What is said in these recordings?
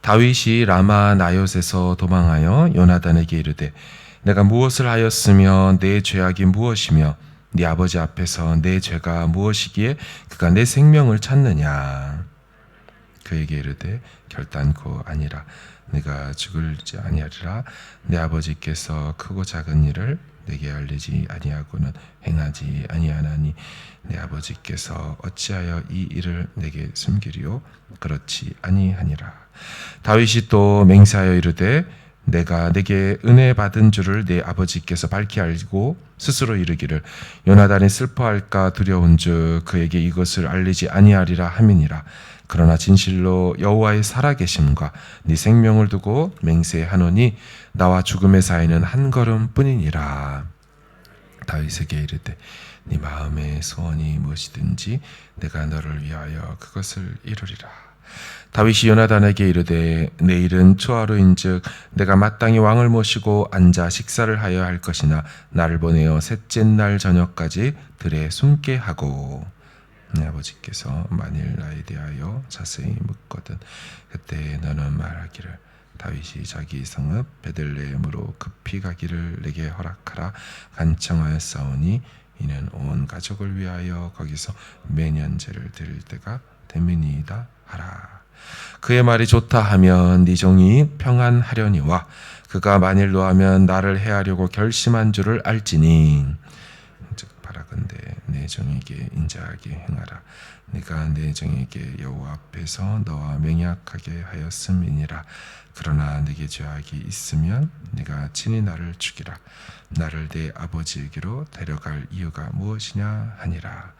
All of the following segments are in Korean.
다윗이 라마 나옅에서 도망하여 요나단에게 이르되 내가 무엇을 하였으며 내 죄악이 무엇이며 네 아버지 앞에서 내 죄가 무엇이기에 그가 내 생명을 찾느냐. 그에게 이르되 결단코 아니라 네가 죽을지 아니하리라. 내 아버지께서 크고 작은 일을 내게 알리지 아니하고는 행하지 아니하나니 내 아버지께서 어찌하여 이 일을 내게 숨기리요? 그렇지 아니하니라. 다윗이 또 맹세하여 이르되 내가 내게 은혜 받은 줄을 내 아버지께서 밝히 알고 스스로 이르기를 요나단이 슬퍼할까 두려운즉 그에게 이것을 알리지 아니하리라 함이니라. 그러나 진실로 여호와의 살아계심과 네 생명을 두고 맹세하노니 나와 죽음의 사이는 한 걸음뿐이니라. 다윗에게 이르되 네 마음의 소원이 무엇이든지 내가 너를 위하여 그것을 이루리라. 다윗이 요나단에게 이르되 내일은 초하루인즉 내가 마땅히 왕을 모시고 앉아 식사를 하여 할 것이나 나를 보내어 셋째 날 저녁까지 들에 숨게 하고 내 아버지께서 만일 나에 대하여 자세히 묻거든 그때 너는 말하기를 다윗이 자기 성읍 베들레헴으로 급히 가기를 내게 허락하라. 간청하였사오니 이는 온 가족을 위하여 거기서 매년 제를 드릴 때가 되민이이다 하라. 그의 말이 좋다 하면 네 종이 평안하려니와 그가 만일 노하면 나를 해하려고 결심한 줄을 알지니 즉 바라건대 내 종에게 인자하게 행하라. 네가 내 종에게 여호와 앞에서 너와 맹약하게 하였음이니라. 그러나 네게 죄악이 있으면 네가 친히 나를 죽이라. 나를 내 아버지에게로 데려갈 이유가 무엇이냐 하니라.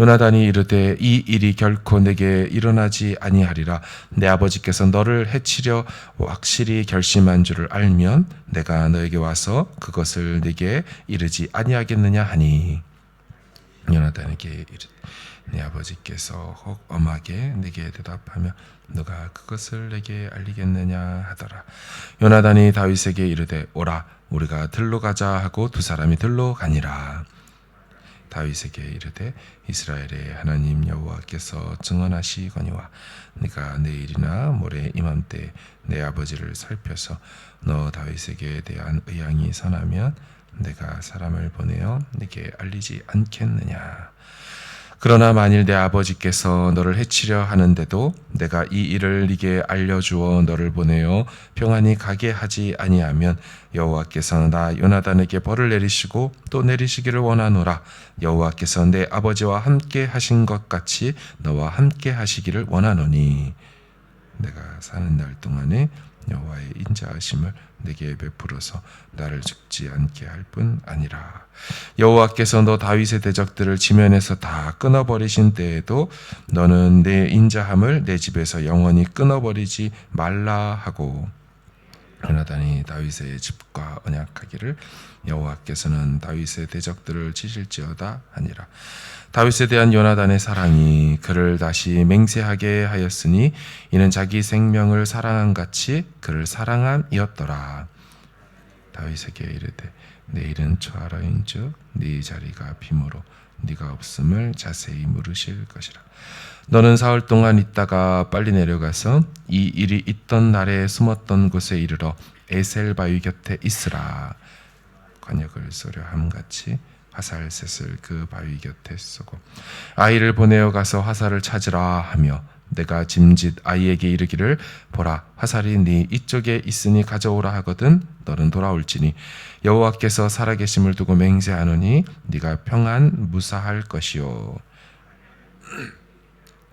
요나단이 이르되 이 일이 결코 내게 일어나지 아니하리라. 내 아버지께서 너를 해치려 확실히 결심한 줄을 알면 내가 너에게 와서 그것을 네게 이르지 아니하겠느냐 하니 요나단에게 이르되 네 아버지께서 혹 엄하게 네게 대답하며 너가 그것을 내게 알리겠느냐 하더라. 요나단이 다윗에게 이르되 오라 우리가 들로 가자 하고 두 사람이 들로 가니라. 다윗에게 이르되 이스라엘의 하나님 여호와께서 증언하시거니와 네가 내일이나 모레 이맘때 내 아버지를 살펴서 너 다윗에게 대한 의향이 선하면 내가 사람을 보내어 네게 알리지 않겠느냐. 그러나 만일 내 아버지께서 너를 해치려 하는데도 내가 이 일을 네게 알려주어 너를 보내어 평안히 가게 하지 아니하면 여호와께서 나 요나단에게 벌을 내리시고 또 내리시기를 원하노라. 여호와께서 내 아버지와 함께 하신 것 같이 너와 함께 하시기를 원하노니 내가 사는 날 동안에 여호와의 인자하심을 내게 베풀어서 나를 죽지 않게 할 뿐 아니라. 여호와께서 너 다윗의 대적들을 지면에서 다 끊어버리신 때에도 너는 내 인자함을 내 집에서 영원히 끊어버리지 말라 하고 요나단이 다윗의 집과 언약하기를 여호와께서는 다윗의 대적들을 치실지어다 하니라. 다윗에 대한 요나단의 사랑이 그를 다시 맹세하게 하였으니 이는 자기 생명을 사랑한 같이 그를 사랑함이었더라. 다윗에게 이르되 내일은 초하루인즉 네 자리가 빈으로 네가 없음을 자세히 물으실 것이라. 너는 사흘 동안 있다가 빨리 내려가서 이 일이 있던 날에 숨었던 곳에 이르러 에셀 바위 곁에 있으라. 관역을 쏘려 함같이 화살셋을 그 바위 곁에 쏘고 아이를 보내어 가서 화살을 찾으라 하며 내가 짐짓 아이에게 이르기를 보라 화살이 네 이쪽에 있으니 가져오라 하거든 너는 돌아올지니 여호와께서 살아계심을 두고 맹세하노니 네가 평안 무사할 것이요.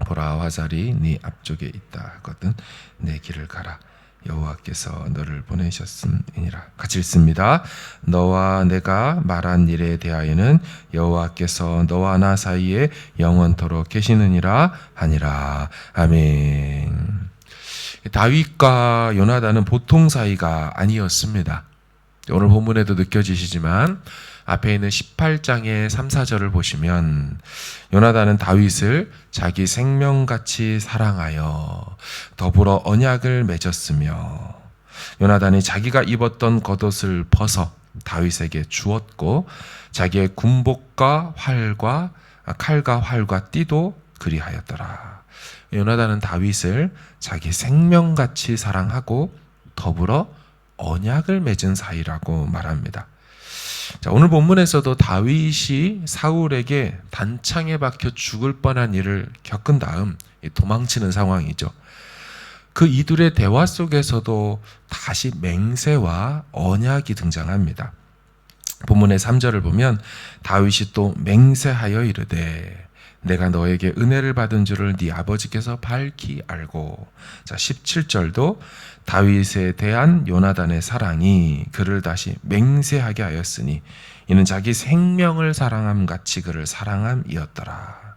보라 화살이 네 앞쪽에 있다 하거든 내 길을 가라. 여호와께서 너를 보내셨음이니라. 같이 읽습니다. 너와 내가 말한 일에 대하여는 여호와께서 너와 나 사이에 영원토록 계시느니라 하니라. 아멘. 다윗과 요나단은 보통 사이가 아니었습니다. 오늘 본문에도 느껴지시지만 앞에 있는 18장의 3, 4절을 보시면 요나단은 다윗을 자기 생명같이 사랑하여 더불어 언약을 맺었으며 요나단이 자기가 입었던 겉옷을 벗어 다윗에게 주었고 자기의 군복과 칼과 활과 띠도 그리하였더라. 요나단은 다윗을 자기 생명같이 사랑하고 더불어 언약을 맺은 사이라고 말합니다. 자, 오늘 본문에서도 다윗이 사울에게 단창에 박혀 죽을 뻔한 일을 겪은 다음 도망치는 상황이죠. 그 이들의 대화 속에서도 다시 맹세와 언약이 등장합니다. 본문의 3절을 보면 다윗이 또 맹세하여 이르되 내가 너에게 은혜를 받은 줄을 네 아버지께서 밝히 알고. 자, 17절도 다윗에 대한 요나단의 사랑이 그를 다시 맹세하게 하였으니 이는 자기 생명을 사랑함 같이 그를 사랑함이었더라.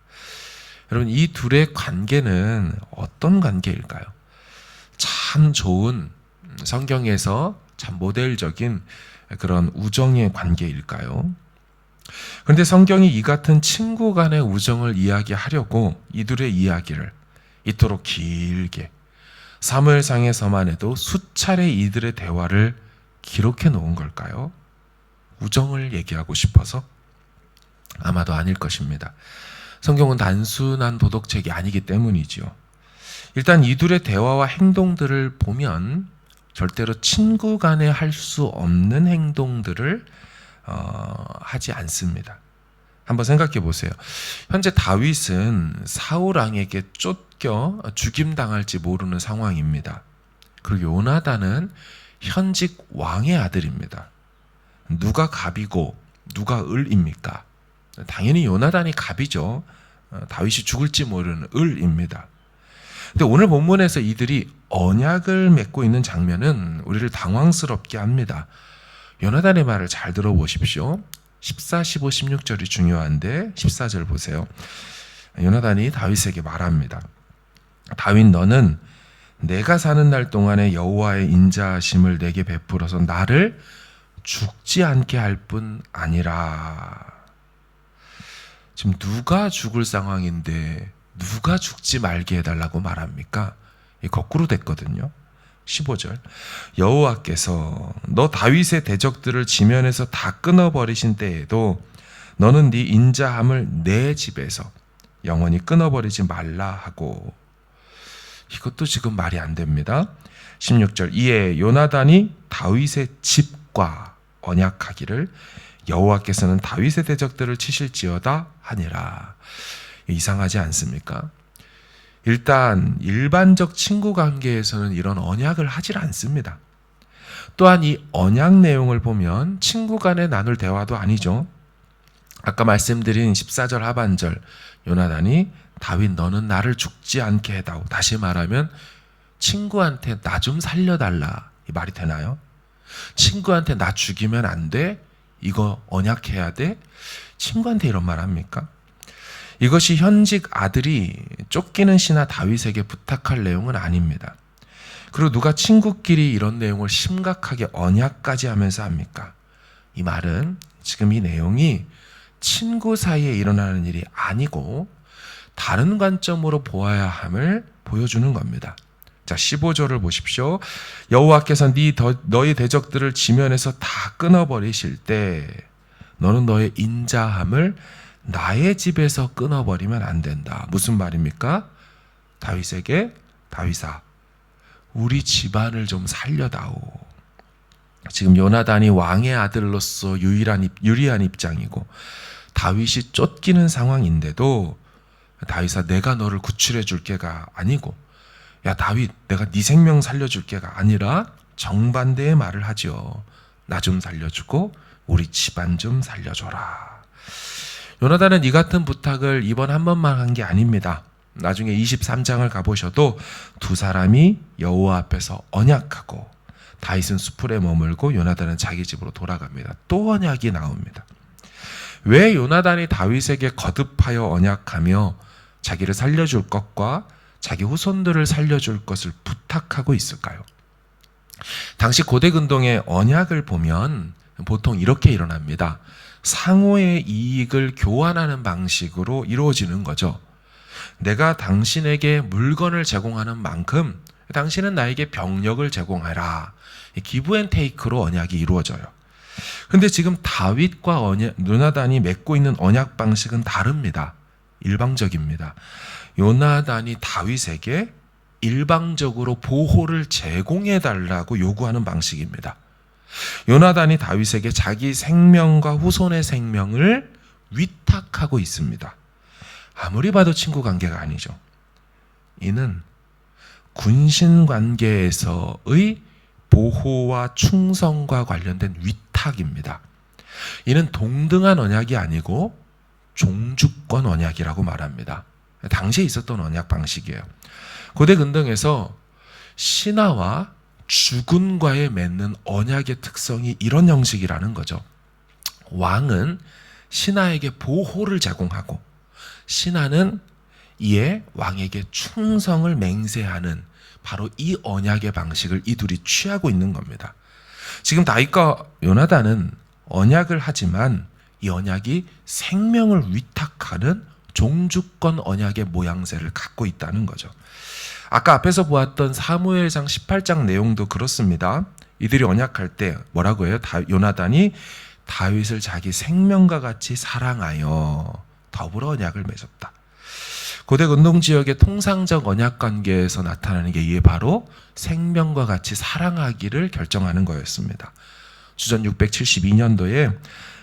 여러분, 이 둘의 관계는 어떤 관계일까요? 참 좋은, 성경에서 참 모델적인 그런 우정의 관계일까요? 그런데 성경이 이 같은 친구 간의 우정을 이야기하려고 이들의 이야기를 이토록 길게 사무엘상에서만 해도 수차례 이들의 대화를 기록해 놓은 걸까요? 우정을 얘기하고 싶어서? 아마도 아닐 것입니다. 성경은 단순한 도덕책이 아니기 때문이지요. 일단 이들의 대화와 행동들을 보면 절대로 친구 간에 할 수 없는 행동들을 하지 않습니다. 한번 생각해 보세요. 현재 다윗은 사울 왕에게 쫓겨 죽임당할지 모르는 상황입니다. 그리고 요나단은 현직 왕의 아들입니다. 누가 갑이고 누가 을입니까? 당연히 요나단이 갑이죠. 다윗이 죽을지 모르는 을입니다. 근데 오늘 본문에서 이들이 언약을 맺고 있는 장면은 우리를 당황스럽게 합니다. 요나단의 말을 잘 들어보십시오. 14, 15, 16절이 중요한데 14절 보세요. 요나단이 다윗에게 말합니다. 다윗, 너는 내가 사는 날 동안에 여호와의 인자하심을 내게 베풀어서 나를 죽지 않게 할 뿐 아니라. 지금 누가 죽을 상황인데 누가 죽지 말게 해달라고 말합니까? 거꾸로 됐거든요. 15절, 여호와께서 너 다윗의 대적들을 지면에서 다 끊어버리신 때에도 너는 네 인자함을 내 집에서 영원히 끊어버리지 말라 하고. 이것도 지금 말이 안 됩니다. 16절, 이에 요나단이 다윗의 집과 언약하기를 여호와께서는 다윗의 대적들을 치실지어다 하니라. 이상하지 않습니까? 일단 일반적 친구 관계에서는 이런 언약을 하질 않습니다. 또한 이 언약 내용을 보면 친구 간에 나눌 대화도 아니죠. 아까 말씀드린 14절 하반절, 요나단이 다윗 너는 나를 죽지 않게 해다오. 다시 말하면 친구한테 나 좀 살려달라. 이 말이 되나요? 친구한테 나 죽이면 안 돼? 이거 언약해야 돼? 친구한테 이런 말 합니까? 이것이 현직 아들이 쫓기는 신하 다윗에게 부탁할 내용은 아닙니다. 그리고 누가 친구끼리 이런 내용을 심각하게 언약까지 하면서 합니까? 이 말은 지금 이 내용이 친구 사이에 일어나는 일이 아니고 다른 관점으로 보아야 함을 보여주는 겁니다. 자, 15절을 보십시오. 여호와께서 너희 대적들을 지면에서 다 끊어버리실 때 너는 너의 인자함을 나의 집에서 끊어버리면 안 된다. 무슨 말입니까? 다윗에게 다윗아, 우리 집안을 좀 살려다오. 지금 요나단이 왕의 아들로서 유리한 입장이고 다윗이 쫓기는 상황인데도 다윗아, 내가 너를 구출해 줄 게가 아니고, 야 다윗, 내가 네 생명 살려줄 게가 아니라 정반대의 말을 하죠. 나 좀 살려주고 우리 집안 좀 살려줘라. 요나단은 이 같은 부탁을 이번 한 번만 한 게 아닙니다. 나중에 23장을 가보셔도 두 사람이 여호와 앞에서 언약하고 다윗은 수풀에 머물고 요나단은 자기 집으로 돌아갑니다. 또 언약이 나옵니다. 왜 요나단이 다윗에게 거듭하여 언약하며 자기를 살려줄 것과 자기 후손들을 살려줄 것을 부탁하고 있을까요? 당시 고대 근동의 언약을 보면 보통 이렇게 일어납니다. 상호의 이익을 교환하는 방식으로 이루어지는 거죠. 내가 당신에게 물건을 제공하는 만큼 당신은 나에게 병력을 제공해라. 기브 앤 테이크로 언약이 이루어져요. 근데 지금 다윗과 요나단이 맺고 있는 언약 방식은 다릅니다. 일방적입니다. 요나단이 다윗에게 일방적으로 보호를 제공해 달라고 요구하는 방식입니다. 요나단이 다윗에게 자기 생명과 후손의 생명을 위탁하고 있습니다. 아무리 봐도 친구 관계가 아니죠. 이는 군신 관계에서의 보호와 충성과 관련된 위탁입니다. 이는 동등한 언약이 아니고 종주권 언약이라고 말합니다. 당시에 있었던 언약 방식이에요. 고대 근동에서 신하와 주군과의 맺는 언약의 특성이 이런 형식이라는 거죠. 왕은 신하에게 보호를 제공하고 신하는 이에 왕에게 충성을 맹세하는 바로 이 언약의 방식을 이 둘이 취하고 있는 겁니다. 지금 다윗과 요나단은 언약을 하지만 이 언약이 생명을 위탁하는 종주권 언약의 모양새를 갖고 있다는 거죠. 아까 앞에서 보았던 사무엘상 18장 내용도 그렇습니다. 이들이 언약할 때 뭐라고 해요? 요나단이 다윗을 자기 생명과 같이 사랑하여 더불어 언약을 맺었다. 고대 근동 지역의 통상적 언약 관계에서 나타나는 게 이에 바로 생명과 같이 사랑하기를 결정하는 거였습니다. 주전 672년도에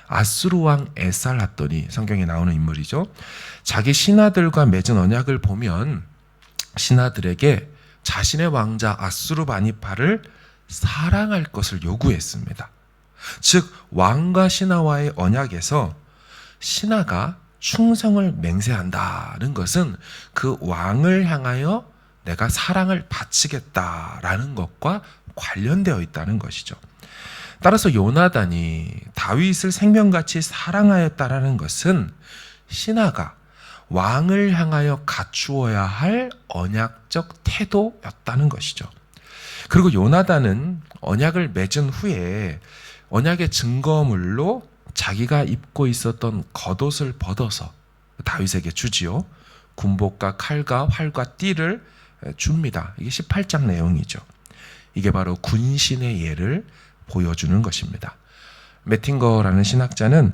아수르 왕 에살핫돈이 성경에 나오는 인물이죠. 자기 신하들과 맺은 언약을 보면 신하들에게 자신의 왕자 아수르 바니파를 사랑할 것을 요구했습니다. 즉 왕과 신하와의 언약에서 신하가 충성을 맹세한다는 것은 그 왕을 향하여 내가 사랑을 바치겠다라는 것과 관련되어 있다는 것이죠. 따라서 요나단이 다윗을 생명같이 사랑하였다라는 것은 신하가 왕을 향하여 갖추어야 할 언약적 태도였다는 것이죠. 그리고 요나단은 언약을 맺은 후에 언약의 증거물로 자기가 입고 있었던 겉옷을 벗어서 다윗에게 주지요. 군복과 칼과 활과 띠를 줍니다. 이게 18장 내용이죠. 이게 바로 군신의 예를 보여주는 것입니다. 매팅거라는 신학자는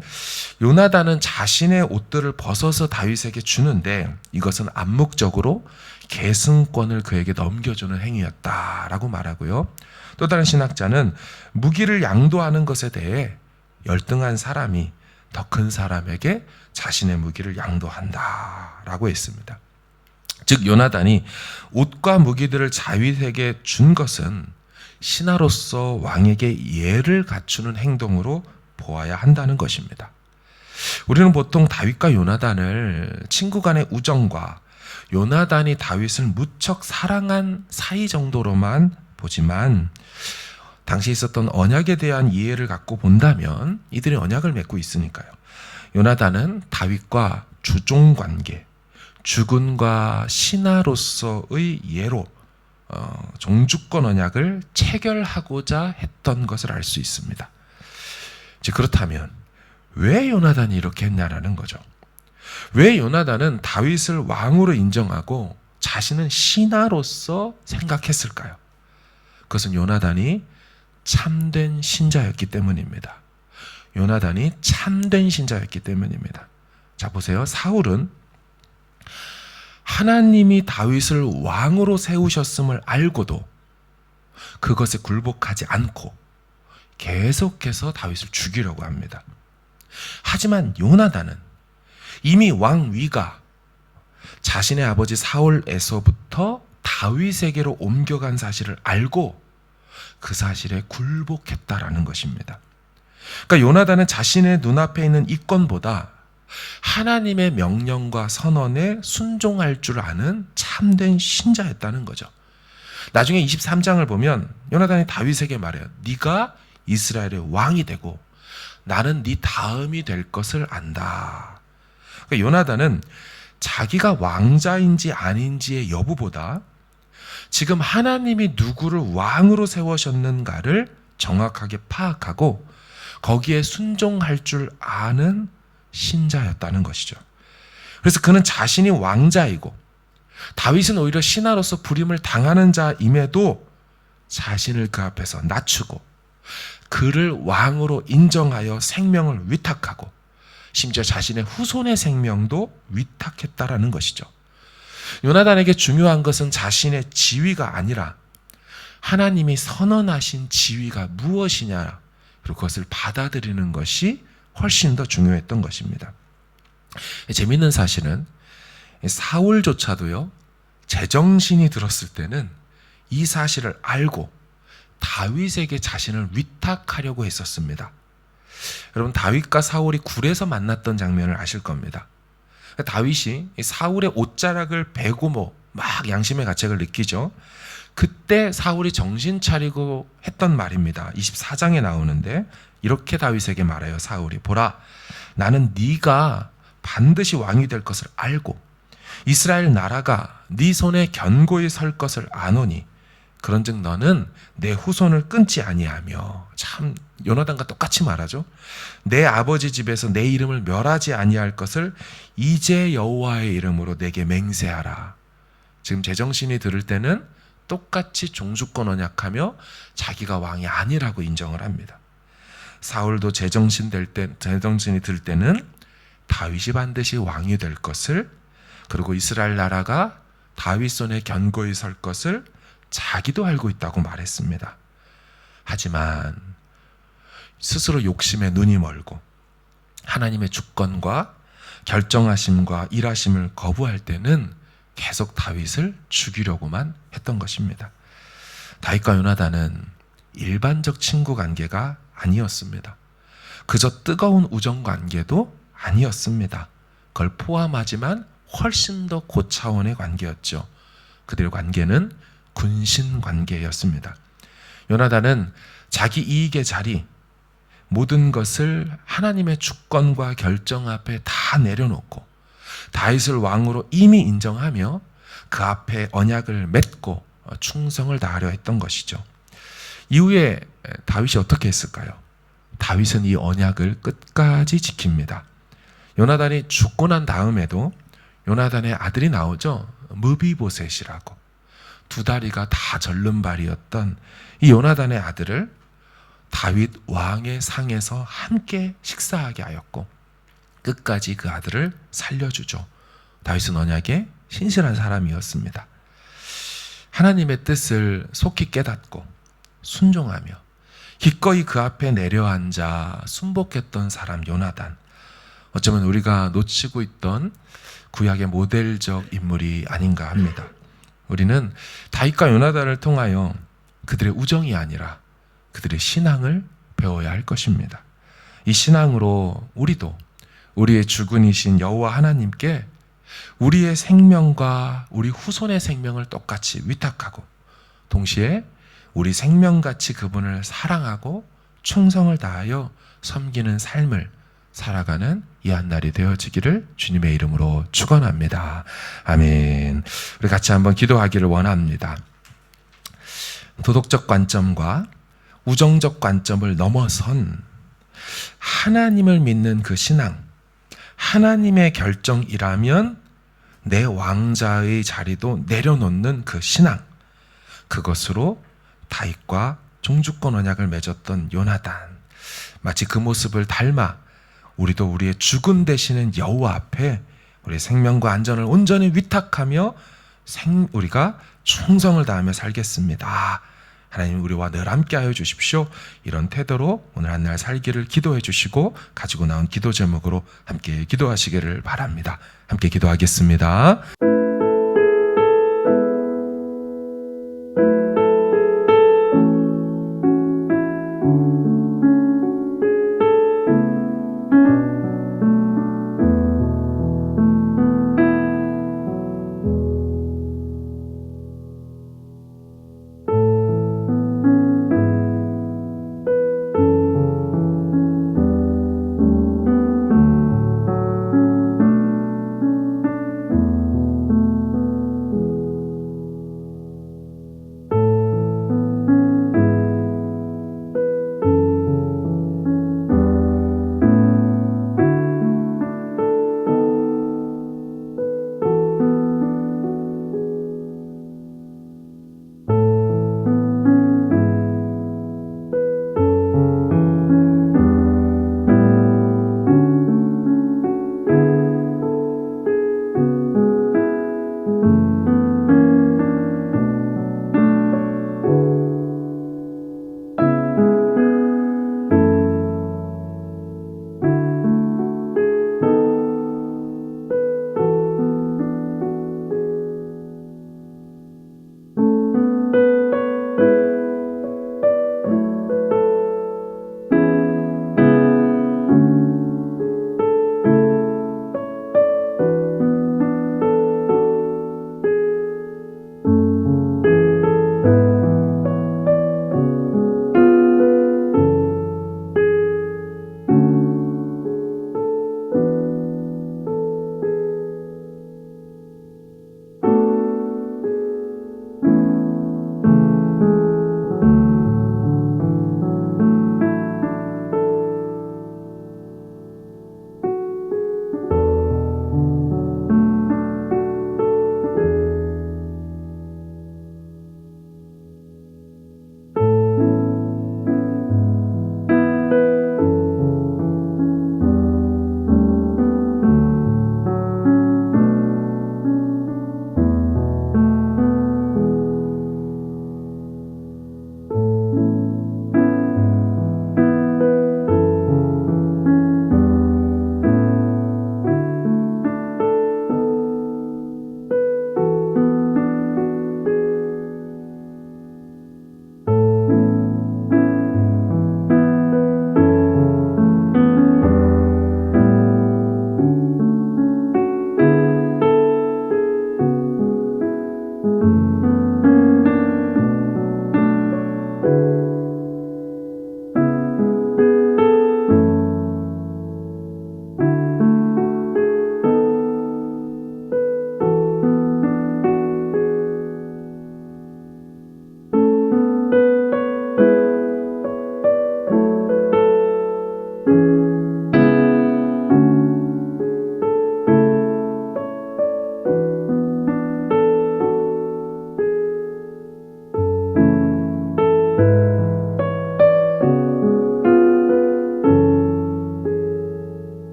요나단은 자신의 옷들을 벗어서 다윗에게 주는데 이것은 암묵적으로 계승권을 그에게 넘겨주는 행위였다라고 말하고요. 또 다른 신학자는 무기를 양도하는 것에 대해 열등한 사람이 더 큰 사람에게 자신의 무기를 양도한다라고 했습니다. 즉 요나단이 옷과 무기들을 다윗에게 준 것은 신하로서 왕에게 예를 갖추는 행동으로 보아야 한다는 것입니다. 우리는 보통 다윗과 요나단을 친구 간의 우정과 요나단이 다윗을 무척 사랑한 사이 정도로만 보지만 당시 있었던 언약에 대한 이해를 갖고 본다면 이들이 언약을 맺고 있으니까요. 요나단은 다윗과 주종관계, 주군과 신하로서의 예로 종주권 언약을 체결하고자 했던 것을 알 수 있습니다. 즉 그렇다면 왜 요나단이 이렇게 했냐라는 거죠. 왜 요나단은 다윗을 왕으로 인정하고 자신은 신하로서 생각했을까요? 그것은 요나단이 참된 신자였기 때문입니다. 요나단이 참된 신자였기 때문입니다. 자 보세요. 사울은 하나님이 다윗을 왕으로 세우셨음을 알고도 그것에 굴복하지 않고 계속해서 다윗을 죽이려고 합니다. 하지만 요나단은 이미 왕위가 자신의 아버지 사울에서부터 다윗에게로 옮겨간 사실을 알고 그 사실에 굴복했다라는 것입니다. 그러니까 요나단은 자신의 눈앞에 있는 이권보다 하나님의 명령과 선언에 순종할 줄 아는 참된 신자였다는 거죠. 나중에 23장을 보면 요나단이 다윗에게 말해요. 네가 이스라엘의 왕이 되고 나는 네 다음이 될 것을 안다. 그러니까 요나단은 자기가 왕자인지 아닌지의 여부보다 지금 하나님이 누구를 왕으로 세우셨는가를 정확하게 파악하고 거기에 순종할 줄 아는 신자였다는 것이죠. 그래서 그는 자신이 왕자이고 다윗은 오히려 신하로서 부림을 당하는 자임에도 자신을 그 앞에서 낮추고 그를 왕으로 인정하여 생명을 위탁하고 심지어 자신의 후손의 생명도 위탁했다라는 것이죠. 요나단에게 중요한 것은 자신의 지위가 아니라 하나님이 선언하신 지위가 무엇이냐, 그리고 그것을 받아들이는 것이 훨씬 더 중요했던 것입니다. 재미있는 사실은 사울조차도요, 제정신이 들었을 때는 이 사실을 알고 다윗에게 자신을 위탁하려고 했었습니다. 여러분, 다윗과 사울이 굴에서 만났던 장면을 아실 겁니다. 다윗이 사울의 옷자락을 베고 막 양심의 가책을 느끼죠. 그때 사울이 정신 차리고 했던 말입니다. 24장에 나오는데 이렇게 다윗에게 말해요. 사울이, 보라, 나는 네가 반드시 왕이 될 것을 알고 이스라엘 나라가 네 손에 견고히 설 것을 아노니 그런즉 너는 내 후손을 끊지 아니하며. 참 요나단과 똑같이 말하죠. 내 아버지 집에서 내 이름을 멸하지 아니할 것을 이제 여호와의 이름으로 내게 맹세하라. 지금 제정신이 들을 때는 똑같이 종주권 언약하며 자기가 왕이 아니라고 인정을 합니다. 사울도 제정신이 들 때는 다윗이 반드시 왕이 될 것을, 그리고 이스라엘 나라가 다윗 손에 견고히 설 것을 자기도 알고 있다고 말했습니다. 하지만 스스로 욕심에 눈이 멀고 하나님의 주권과 결정하심과 일하심을 거부할 때는 계속 다윗을 죽이려고만 했던 것입니다. 다윗과 요나단은 일반적 친구 관계가 아니었습니다. 그저 뜨거운 우정 관계도 아니었습니다. 그걸 포함하지만 훨씬 더 고차원의 관계였죠. 그들의 관계는 군신 관계였습니다. 요나단은 자기 이익의 자리, 모든 것을 하나님의 주권과 결정 앞에 다 내려놓고 다윗을 왕으로 이미 인정하며 그 앞에 언약을 맺고 충성을 다하려 했던 것이죠. 이후에 다윗이 어떻게 했을까요? 다윗은 이 언약을 끝까지 지킵니다. 요나단이 죽고 난 다음에도 요나단의 아들이 나오죠. 므비보셋이라고. 두 다리가 다 절름발이었던 이 요나단의 아들을 다윗 왕의 상에서 함께 식사하게 하였고 끝까지 그 아들을 살려주죠. 다윗은 언약에 신실한 사람이었습니다. 하나님의 뜻을 속히 깨닫고 순종하며 기꺼이 그 앞에 내려앉아 순복했던 사람 요나단. 어쩌면 우리가 놓치고 있던 구약의 모델적 인물이 아닌가 합니다. 우리는 다윗과 요나단을 통하여 그들의 우정이 아니라 그들의 신앙을 배워야 할 것입니다. 이 신앙으로 우리도 우리의 주군이신 여호와 하나님께 우리의 생명과 우리 후손의 생명을 똑같이 위탁하고 동시에 우리 생명같이 그분을 사랑하고 충성을 다하여 섬기는 삶을 살아가는 이 한날이 되어지기를 주님의 이름으로 축원합니다. 아멘. 우리 같이 한번 기도하기를 원합니다. 도덕적 관점과 우정적 관점을 넘어선 하나님을 믿는 그 신앙, 하나님의 결정이라면 내 왕자의 자리도 내려놓는 그 신앙, 그것으로 다윗과 종주권 언약을 맺었던 요나단, 마치 그 모습을 닮아 우리도 우리의 주군 되시는 여호와 앞에 우리의 생명과 안전을 온전히 위탁하며 우리가 충성을 다하며 살겠습니다. 하나님 우리와 늘 함께하여 주십시오. 이런 태도로 오늘 한날 살기를 기도해 주시고 가지고 나온 기도 제목으로 함께 기도하시기를 바랍니다. 함께 기도하겠습니다.